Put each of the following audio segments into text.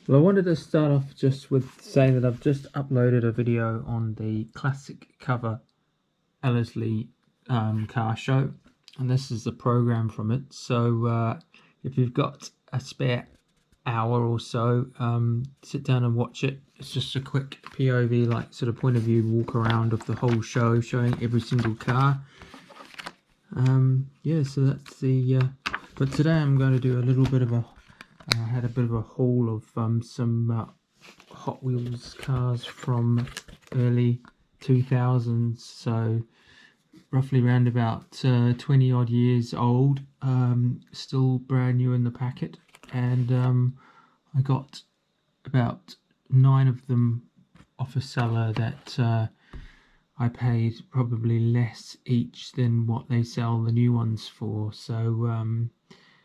Well, I wanted to start off just with saying that I've just uploaded a video on the classic cover Ellerslie car show, and this is the program from it. So if you've got a spare hour or so, sit down and watch it. It's just a quick POV, like sort of point of view walk around of the whole show, showing every single car. Yeah, so that's the. But today I'm going to do a little bit of a. I had a bit of a haul of some Hot Wheels cars from early 2000s, so roughly around about 20 odd years old, still brand new in the packet, and I got about 9 of them off a seller that I paid probably less each than what they sell the new ones for, so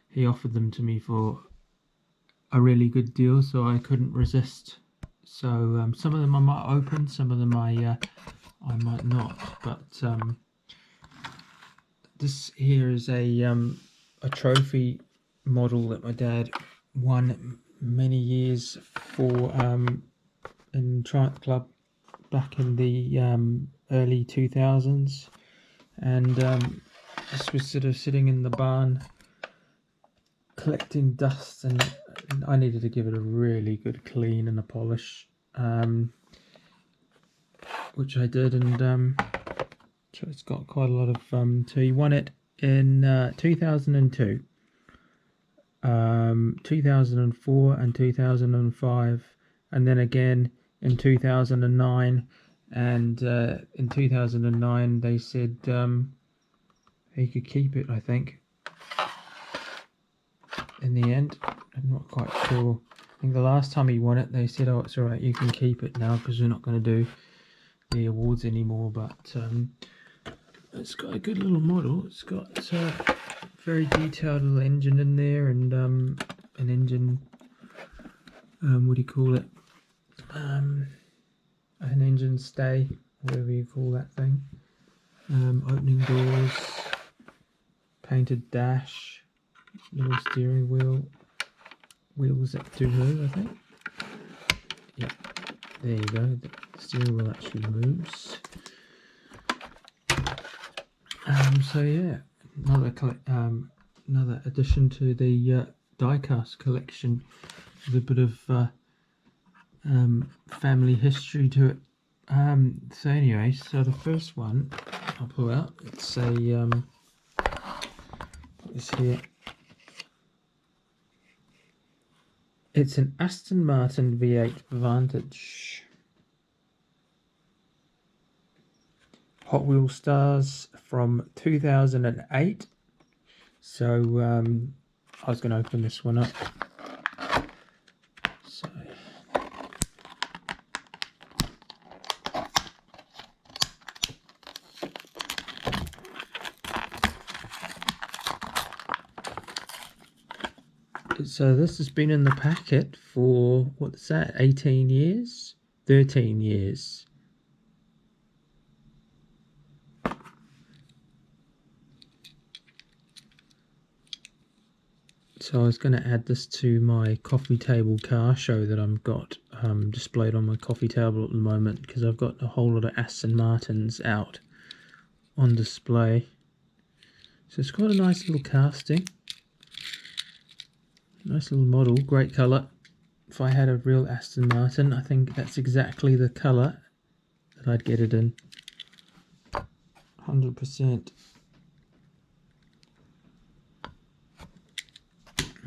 he offered them to me for a really good deal, so I couldn't resist. So some of them I might open, some of them I might not. But this here is a trophy model that my dad won many years for in Triumph Club back in the early 2000s, and this was sort of sitting in the barn collecting dust, and I needed to give it a really good clean and a polish, which I did, and so it's got quite a lot of so he won it in 2002, 2004 and 2005, and then again in 2009, and in 2009 they said he could keep it, I think. In the end, I'm not quite sure. I think the last time he won it, they said, "Oh, it's all right, you can keep it now because we're not going to do the awards anymore." But it's got a good little model. It's got a very detailed little engine in there, and an engine. What do you call it? An engine stay, whatever you call that thing. Opening doors, painted dash. Little steering wheel, wheels that do move, I think. Yeah, there you go. The steering wheel actually moves. So yeah, another addition to the diecast collection with a bit of family history to it. So anyway, so the first one I'll pull out. It's a put this here. It's an Aston Martin V8 Vantage. Hot Wheels Stars from 2008. So I was going to open this one up. So this has been in the packet for, what's that, 18 years? 13 years. So I was going to add this to my coffee table car show that I've got displayed on my coffee table at the moment, because I've got a whole lot of Aston Martins out on display. So it's got a nice little casting. Nice little model, great colour. If I had a real Aston Martin, I think that's exactly the colour that I'd get it in. 100%.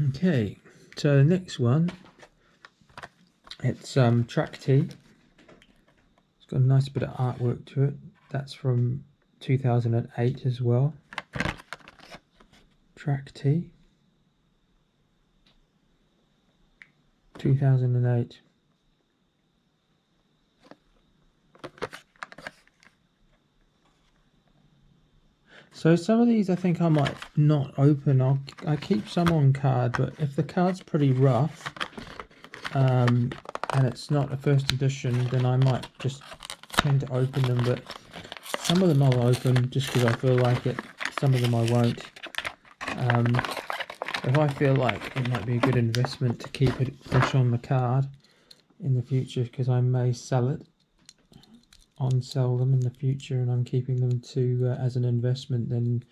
Okay, so the next one, it's Track T. It's got a nice bit of artwork to it. That's from 2008 as well. Track T. 2008. So some of these I think I might not open. I keep some on card, but if the card's pretty rough and it's not a first edition, then I might just tend to open them. But some of them I'll open just because I feel like it. Some of them I won't. if I feel like it might be a good investment to keep it fresh on the card in the future, because I may sell them in the future, and I'm keeping them to as an investment, then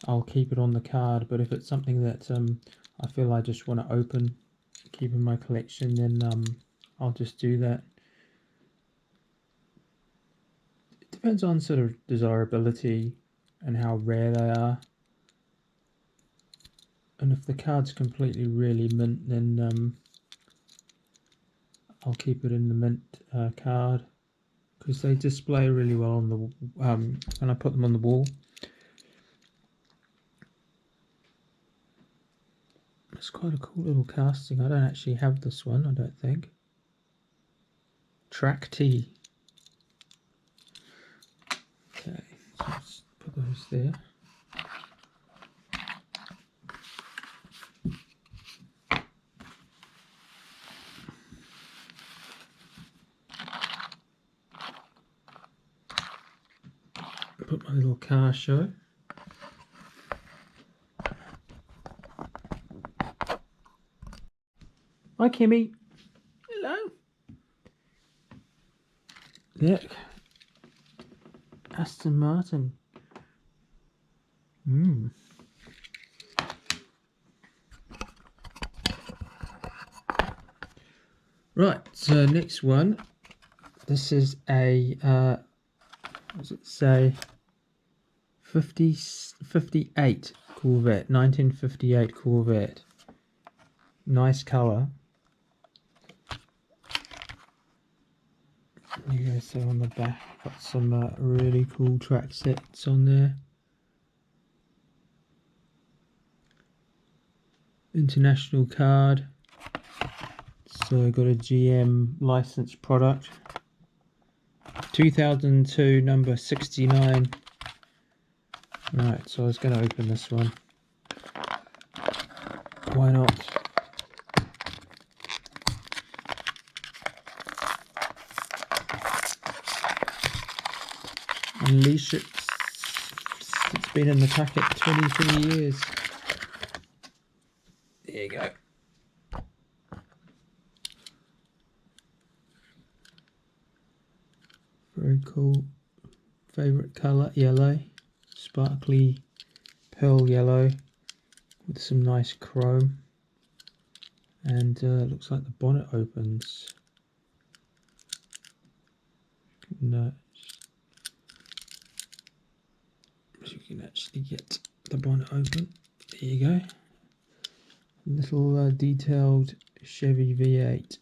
I'll keep it on the card. But if it's something that I feel I just want to open, keep in my collection, then I'll just do that. It depends on sort of desirability and how rare they are. And if the card's completely really mint, then I'll keep it in the mint card, because they display really well on the when I put them on the wall. It's quite a cool little casting. I don't actually have this one, I don't think. Track T. Okay, so let's put those there. Put my little car show. Hi Kimmy. Hello. Look. Aston Martin. Right, so next one. This is a what does it say? 58 Corvette, 1958 Corvette. Nice colour. There you go. So on the back, got some really cool track sets on there. International card. So I got a GM licensed product. 2002, number 69. Right, so I was going to open this one. Why not? Unleash it. It's been in the packet 23 years. There you go. Very cool. Favorite color, yellow. Sparkly pearl yellow with some nice chrome. And looks like the bonnet opens. No. So you can actually get the bonnet open. There you go. Little detailed Chevy V8.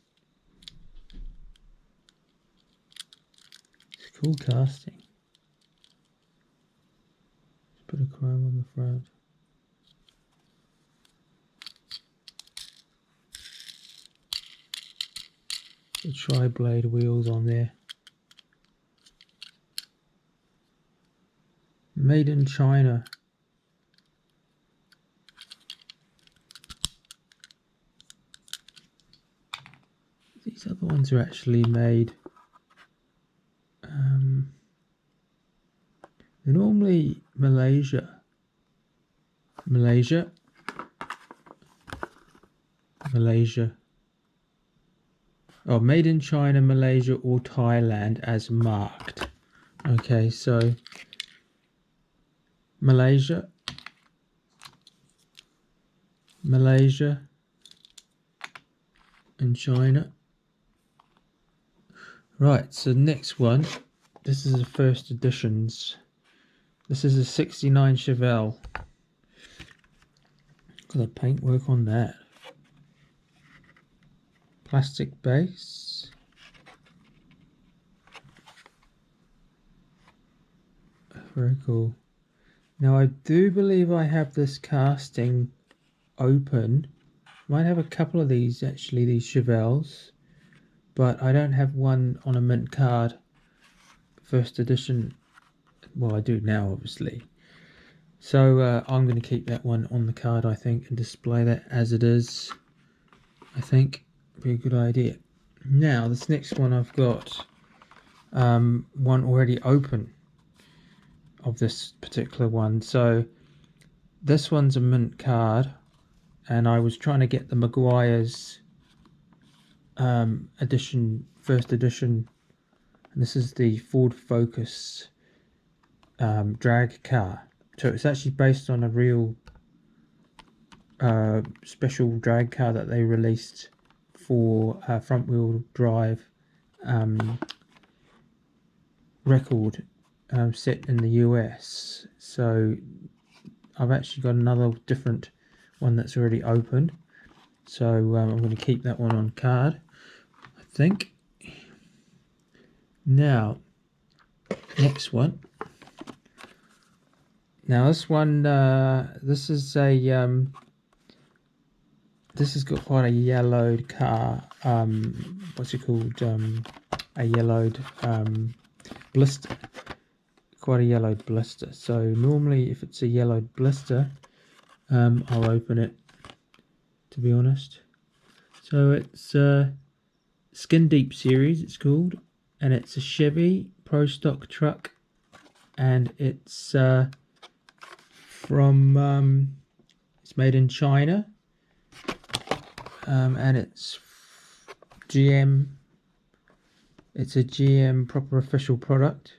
It's cool casting. Just put a chrome on the front. The tri-blade wheels on there. Made in China. These other ones are actually made. They're normally Malaysia. Oh, made in China, Malaysia, or Thailand as marked. Okay, so Malaysia, and China. Right, so next one. This is the first editions. This is a 69 Chevelle. Got the paintwork on that. Plastic base. Very cool. Now I do believe I have this casting open. Might have a couple of these actually, these Chevelles, but I don't have one on a mint card. First edition. Well, I do now, obviously. So I'm going to keep that one on the card, I think, and display that as it is. I think be a good idea. Now, this next one I've got one already open of this particular one. So this one's a mint card. and I was trying to get the Maguire's edition, first edition, and this is the Ford Focus drag car. So it's actually based on a real special drag car that they released for front wheel drive record set in the US. So I've actually got another different one that's already opened, so I'm going to keep that one on card, I think. Now, next one. Now this one, this is a this has got quite a yellowed car. What's it called? A yellowed blister. Quite a yellowed blister. So normally, if it's a yellowed blister, I'll open it, to be honest. So it's Skin Deep series, it's called, and it's a Chevy Pro Stock truck, and it's from it's made in China, and it's GM. It's a GM proper official product,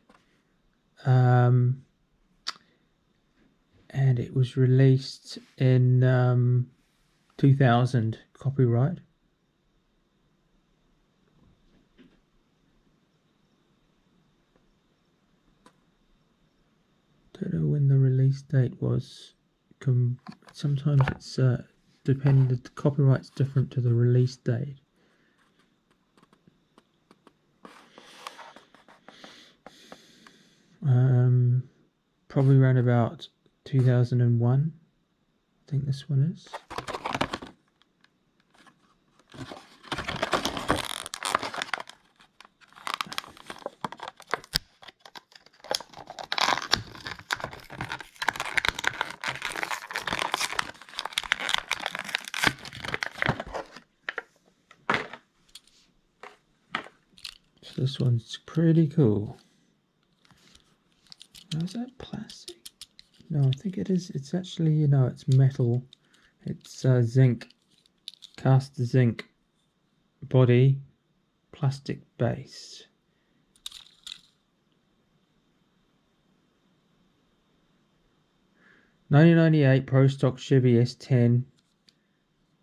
and it was released in 2000, copyright. Don't know when the release date was. Sometimes it's the copyright's different to the release date. Probably around about 2001, I think this one is. So this one's pretty cool. Now, is that plastic? No, I think it is. It's actually, you know, it's metal. It's zinc, cast zinc body, plastic base. (1998) Pro Stock Chevy S10,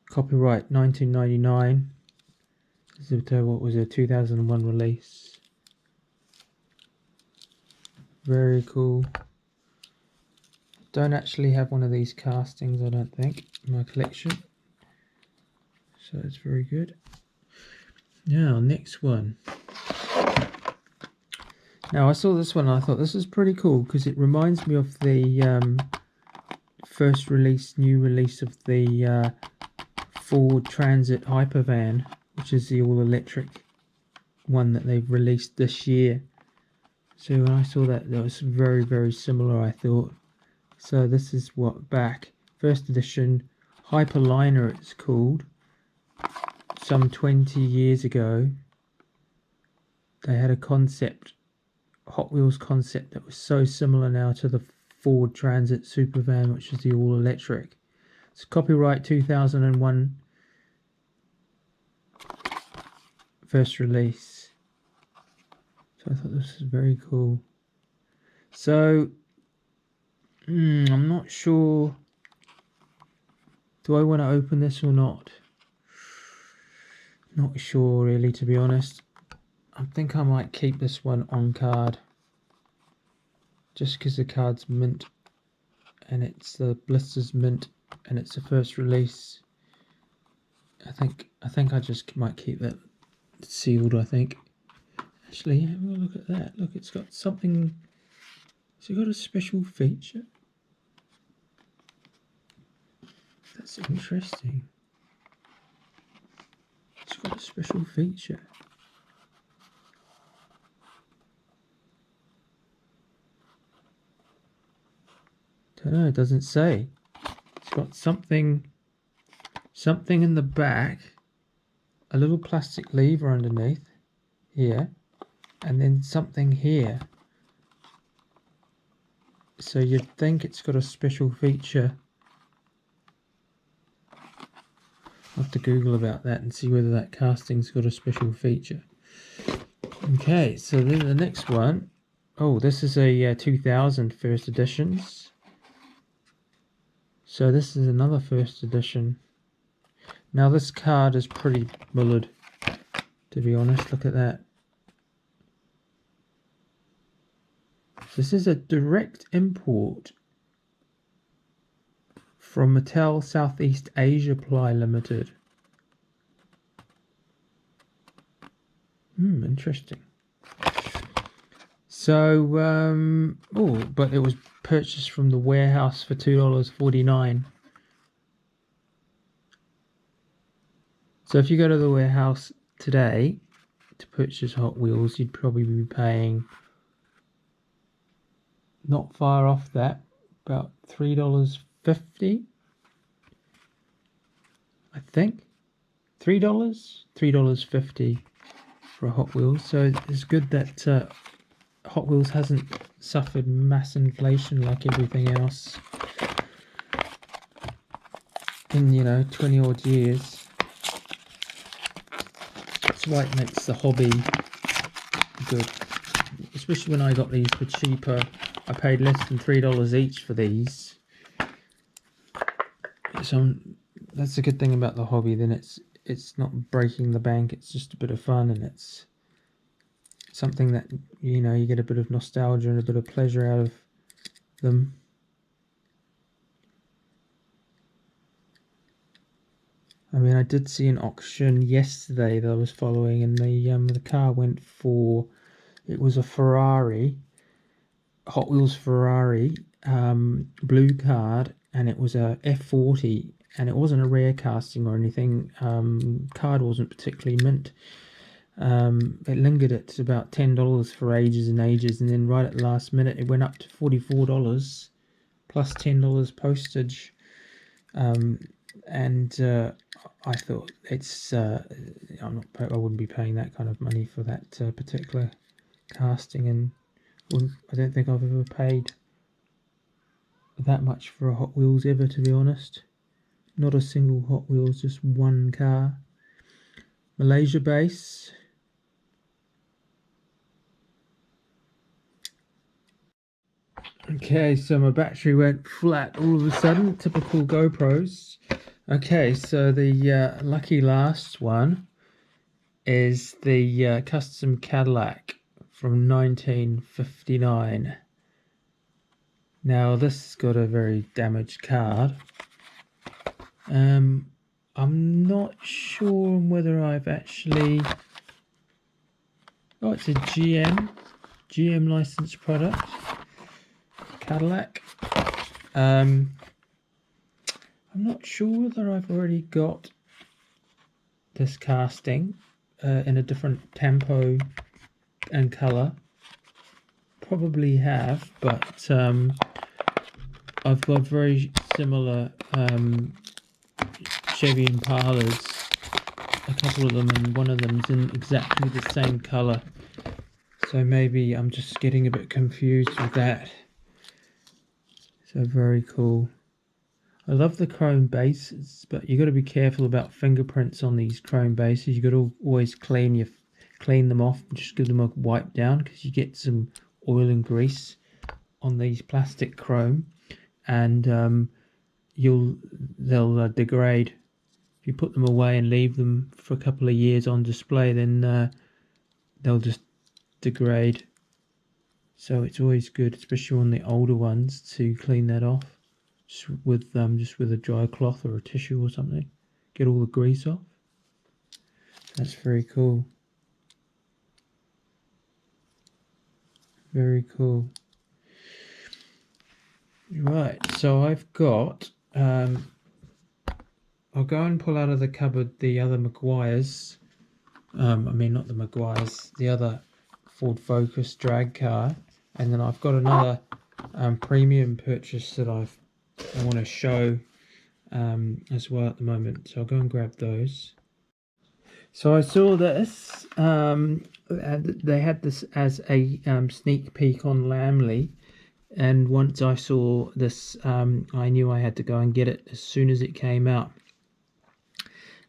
copyright 1999. This is what was a 2001 release. Very cool. Don't actually have one of these castings, I don't think, in my collection. So it's very good. Now, next one. Now, I saw this one and I thought this is pretty cool because it reminds me of the first release, new release of the Ford Transit Hypervan, which is the all-electric one that they've released this year. So when I saw that, that was very, very similar, I thought. So this is what, back, first edition, Hyperliner it's called. Some 20 years ago, they had a concept, Hot Wheels concept, that was so similar now to the Ford Transit Supervan, which is the all-electric. It's copyright 2001, first release. So I thought this was very cool. So I'm not sure, do I want to open this or not? Not sure really, to be honest. I think I might keep this one on card, just because the card's mint and it's the blister's mint and it's the first release. I think I just might keep that sealed, I think. Actually, have a look at that. Look, it's got something. Has it got a special feature? That's interesting. It's got a special feature. Don't know, it doesn't say. It's got something in the back, a little plastic lever underneath here, and then something here. So you'd think it's got a special feature I'll have to Google about that and see whether that casting's got a special feature. Okay, so then the next one. Oh, this is a 2000 first editions. So this is another first edition. Now this card is pretty mullered, to be honest. Look at that. This is a direct import from Mattel Southeast Asia Ply Limited. Interesting. So, oh, but it was purchased from the warehouse for $2.49. So if you go to the warehouse today to purchase Hot Wheels, you'd probably be paying not far off that, about $3.50, I think. $3.50 for a Hot Wheels. So it's good that Hot Wheels hasn't suffered mass inflation like everything else in 20 odd years. That's why it makes the hobby good, especially when I got these for cheaper. I paid less than $3 each for these, so that's a good thing about the hobby. Then it's not breaking the bank, it's just a bit of fun, and it's something that you get a bit of nostalgia and a bit of pleasure out of them. I mean, I did see an auction yesterday that I was following, and the car went for, it was a Ferrari, Hot Wheels Ferrari, blue card, and it was a F40, and it wasn't a rare casting or anything. Card wasn't particularly mint. It lingered at about $10 for ages and ages, and then right at the last minute it went up to $44 plus $10 postage. And I thought I wouldn't be paying that kind of money for that particular casting, and I don't think I've ever paid that much for a Hot Wheels ever, to be honest. Not a single Hot Wheels, just one car. Malaysia base. Okay, so my battery went flat all of a sudden, typical GoPros. Okay, so the lucky last one is the custom Cadillac from 1959. Now this has got a very damaged card. I'm not sure on whether I've actually... Oh, it's a GM licensed product. Cadillac. I'm not sure whether I've already got this casting in a different tempo and colour. Probably have, but I've got very similar Chevy Impalas, a couple of them, and one of them's in exactly the same colour. So maybe I'm just getting a bit confused with that. So very cool. I love the chrome bases, but you got to be careful about fingerprints on these chrome bases. You got to always clean them off, just give them a wipe down, because you get some oil and grease on these plastic chrome, and they'll degrade. If you put them away and leave them for a couple of years on display, then they'll just degrade. So it's always good, especially on the older ones, to clean that off just with a dry cloth or a tissue or something. Get all the grease off. That's very cool. Very cool. Right, so I've got I'll go and pull out of the cupboard the other Maguires. I mean, not the Maguires, the other Ford Focus drag car, and then I've got another premium purchase that I want to show as well at the moment. So I'll go and grab those. So I saw this. They had this as a sneak peek on Lamley, and once I saw this, I knew I had to go and get it as soon as it came out.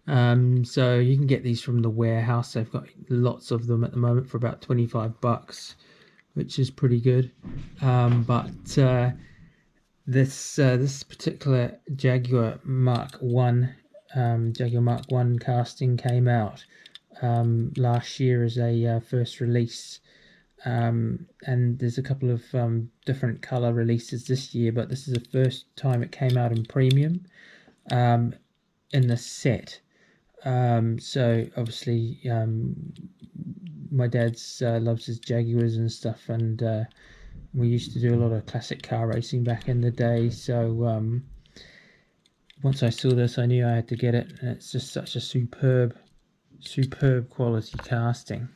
So you can get these from the warehouse. They've got lots of them at the moment for about $25, which is pretty good. This particular Jaguar Mark 1 Jaguar Mark 1 casting came out last year as a first release, and there's a couple of different color releases this year, but this is the first time it came out in premium in the set. So obviously my dad's loves his Jaguars and stuff, and we used to do a lot of classic car racing back in the day, so once I saw this I knew I had to get it, and it's just such a superb quality casting.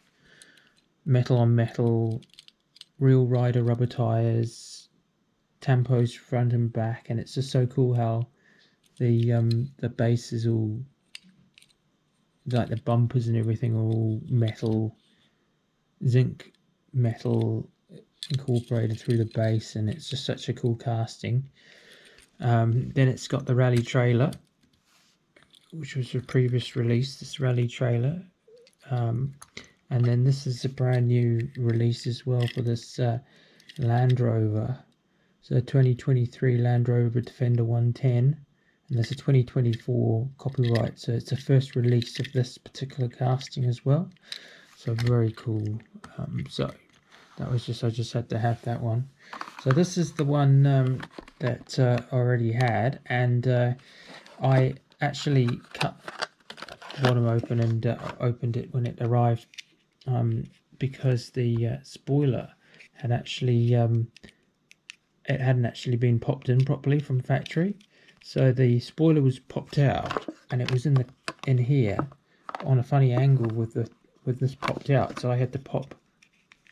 Metal on metal, real rider rubber tires, tampos front and back, and it's just so cool how the base is all, like the bumpers and everything, are all metal, zinc metal incorporated through the base, and it's just such a cool casting. Then it's got the rally trailer, which was a previous release, this rally trailer, and then this is a brand new release as well for this Land Rover. So 2023 Land Rover Defender 110, and there's a 2024 copyright, so it's the first release of this particular casting as well, so very cool. So that was I just had to have that one. So this is the one that I already had, and I actually cut the bottom open and opened it when it arrived, because the spoiler had actually it hadn't actually been popped in properly from factory. So the spoiler was popped out, and it was in here on a funny angle with this popped out, so I had to pop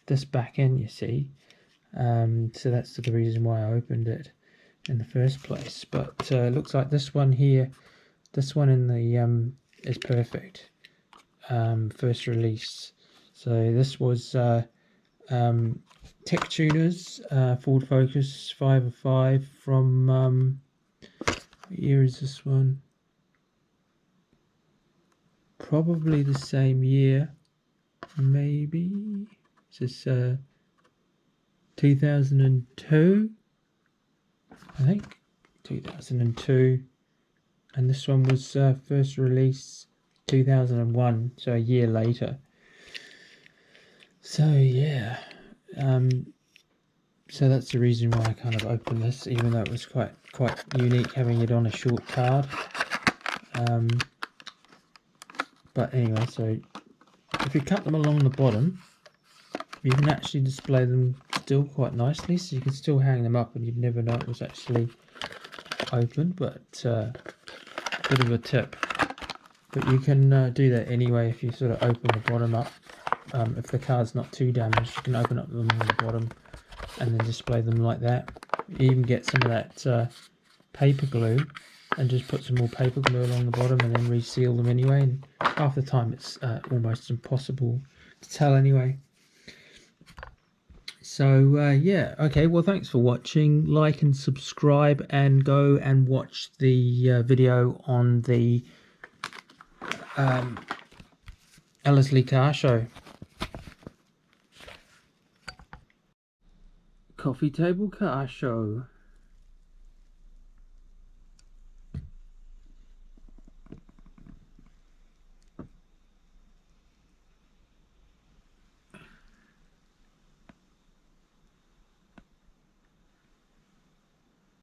this back in, you see. So that's the reason why I opened it in the first place. But looks like this one here, this one in the is perfect. First release. So this was Tech Tuners Ford Focus 505 from what year is this one? Probably the same year, maybe. This is 2002, I think, 2002, and this one was first release 2001, so a year later. So yeah, so that's the reason why I kind of opened this, even though it was quite unique having it on a short card. But anyway, so if you cut them along the bottom, you can actually display them still quite nicely, so you can still hang them up and you'd never know it was actually open. But bit of a tip, but you can do that anyway if you sort of open the bottom up. If the card's not too damaged, you can open up them on the bottom and then display them like that. You even get some of that paper glue and just put some more paper glue along the bottom and then reseal them anyway, and half the time it's almost impossible to tell anyway. So yeah, okay, well thanks for watching. Like and subscribe, and go and watch the video on the Ellerslie Car Show. Coffee Table Car Show.